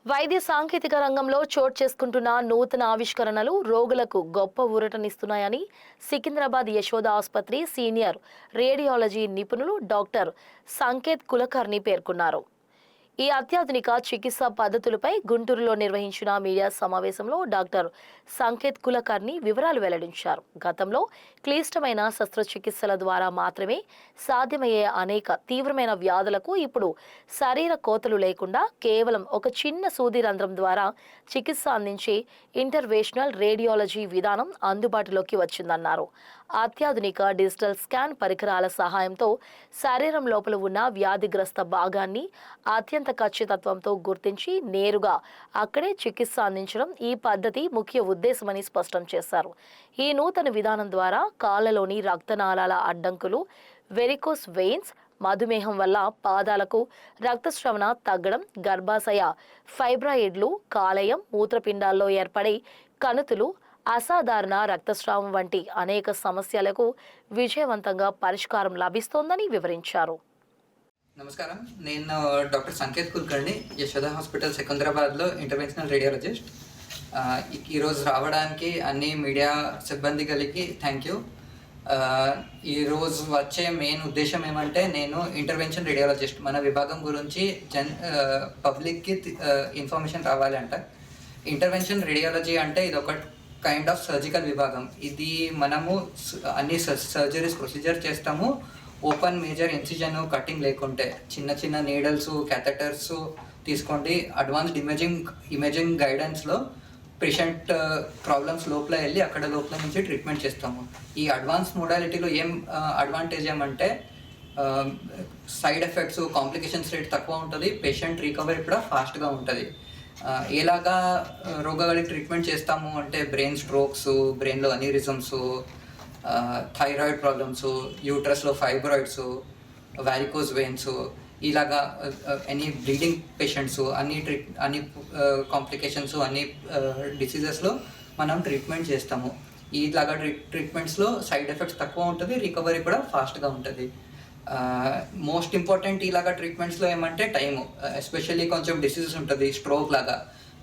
వైద్య సాంకేతిక రంగంలో చోటు చేసుకుంటున్న నూతన ఆవిష్కరణలు రోగులకు గొప్ప ఊరటనిస్తున్నాయని సికింద్రాబాద్ యశోద ఆసుపత్రి సీనియర్ రేడియాలజీ నిపుణులు డాక్టర్ సంకేత్ కులకర్ణి పేర్కొన్నారు. ఈ అత్యాధునిక చికిత్సా పద్ధతులపై గుంటూరులో నిర్వహించిన మీడియా సమావేశంలో డాక్టర్ సంకేత్ కులకర్ణి వివరాలు వెల్లడించారు. గతంలో క్లిష్టమైన శస్త్రచికిత్సల ద్వారా మాత్రమే సాధ్యమయ్యే అనేక తీవ్రమైన వ్యాధులకు ఇప్పుడు శరీర కోతలు లేకుండా కేవలం ఒక చిన్న సూది రంధ్రం ద్వారా చికిత్స అందించే ఇంటర్వెన్షనల్ రేడియాలజీ విధానం అందుబాటులోకి వచ్చిందన్నారు. అత్యాధునిక డిజిటల్ స్కాన్ పరికరాల సహాయంతో శరీరం లోపల ఉన్న వ్యాధిగ్రస్త భాగాన్ని అత్యంత ఖచ్చితత్వంతో గుర్తించి నేరుగా అక్కడే చికిత్స అందించడం ఈ పద్ధతి ముఖ్య ఉద్దేశమని స్పష్టం చేశారు. ఈ నూతన విధానం ద్వారా కాళ్లలోని రక్తనాళాల అడ్డంకులు, వెరికోస్ వెయిన్స్, మధుమేహం వల్ల పాదాలకు రక్తస్రవణ తగ్గడం, గర్భాశయ ఫైబ్రాయిడ్లు, కాలేయం, మూత్రపిండాల్లో ఏర్పడే కణుతులు, అసాధారణ రక్తస్రావం వంటి అనేక సమస్యలకు విజయవంతంగా పరిష్కారం లభిస్తోందని వివరించారు. నమస్కారం, నేను డాక్టర్ సంకేత్ కుల్కర్ణి, యశోద హాస్పిటల్ సికింద్రాబాద్లో ఇంటర్వెన్షనల్ రేడియాలజిస్ట్. ఈరోజు రావడానికి అన్ని మీడియా సిబ్బందికి థ్యాంక్ యూ. ఈరోజు వచ్చే మెయిన్ ఉద్దేశం ఏమంటే, నేను ఇంటర్వెన్షన్ రేడియాలజిస్ట్, మన విభాగం గురించి పబ్లిక్కి ఇన్ఫర్మేషన్ రావాలి అంట. ఇంటర్వెన్షన్ రేడియాలజీ అంటే ఇది ఒక కైండ్ ఆఫ్ సర్జికల్ విభాగం. ఇది మనము అన్ని సర్జరీస్ ప్రొసీజర్ చేస్తాము. ఓపెన్ మేజర్ ఇన్సిజన్ కటింగ్ లేకుంటే చిన్న చిన్న నీడల్స్, క్యాథెటర్స్ తీసుకోండి. అడ్వాన్స్డ్ ఇమేజింగ్ గైడెన్స్లో పేషెంట్ ప్రాబ్లమ్స్ లోపల వెళ్ళి అక్కడ లోపల నుంచి ట్రీట్మెంట్ చేస్తాము. ఈ అడ్వాన్స్ మోడాలిటీలో ఏం అడ్వాంటేజ్ ఏమంటే, సైడ్ ఎఫెక్ట్స్, కాంప్లికేషన్స్ రేట్ తక్కువ ఉంటుంది, పేషెంట్ రికవరీ కూడా ఫాస్ట్గా ఉంటుంది. ఎలాగా రోగాలకి ట్రీట్మెంట్ చేస్తాము అంటే, బ్రెయిన్ స్ట్రోక్స్, బ్రెయిన్లో అనీరిజమ్స్, థైరాయిడ్ ప్రాబ్లమ్స్, యూట్రస్లో ఫైబ్రాయిడ్స్, వారికోస్ వెయిన్స్, ఇలాగా ఎనీ బ్లీడింగ్ పేషెంట్స్, అన్ని కాంప్లికేషన్స్, అన్ని డిసీజెస్లో మనం ట్రీట్మెంట్ చేస్తాము. ఇలాగా ట్రీట్మెంట్స్లో సైడ్ ఎఫెక్ట్స్ తక్కువ ఉంటుంది, రికవరీ కూడా ఫాస్ట్గా ఉంటుంది. మోస్ట్ ఇంపార్టెంట్ ఇలాగా ట్రీట్మెంట్స్లో ఏమంటే టైము, ఎస్పెషల్లీ కొంచెం డిసీజెస్ ఉంటుంది.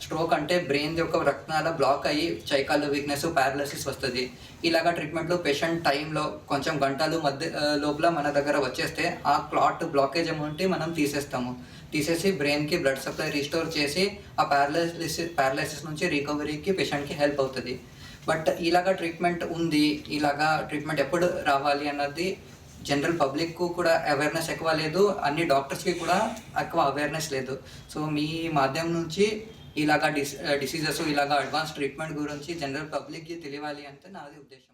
స్ట్రోక్ అంటే బ్రెయిన్ యొక్క రక్తనాళ బ్లాక్ అయ్యి చైకాలు వీక్నెస్, పారాలిసిస్ వస్తుంది. ఇలాగా ట్రీట్మెంట్లో పేషెంట్ టైంలో కొంచెం గంటలు మధ్య లోపల మన దగ్గర వచ్చేస్తే ఆ క్లాట్ బ్లాకేజ్ అమౌంట్ మనం తీసేసి బ్రెయిన్కి బ్లడ్ సప్లై రీస్టోర్ చేసి ఆ పారాలిసిస్ నుంచి రికవరీకి పేషెంట్కి హెల్ప్ అవుతుంది. బట్ ఇలాగా ట్రీట్మెంట్ ఉంది, ఇలాగా ట్రీట్మెంట్ ఎప్పుడు రావాలి అన్నది జనరల్ పబ్లిక్కు కూడా అవేర్నెస్ ఎక్కువ లేదు, అన్ని డాక్టర్స్కి కూడా ఎక్కువ అవేర్నెస్ లేదు. సో మీ మాధ్యమం నుంచి ఇలాగా డిసీజెస్, ఇలాగా అడ్వాన్స్ ట్రీట్మెంట్ గురించి జనరల్ పబ్లిక్కి తెలియాలి అంటే నాది ఉద్దేశం.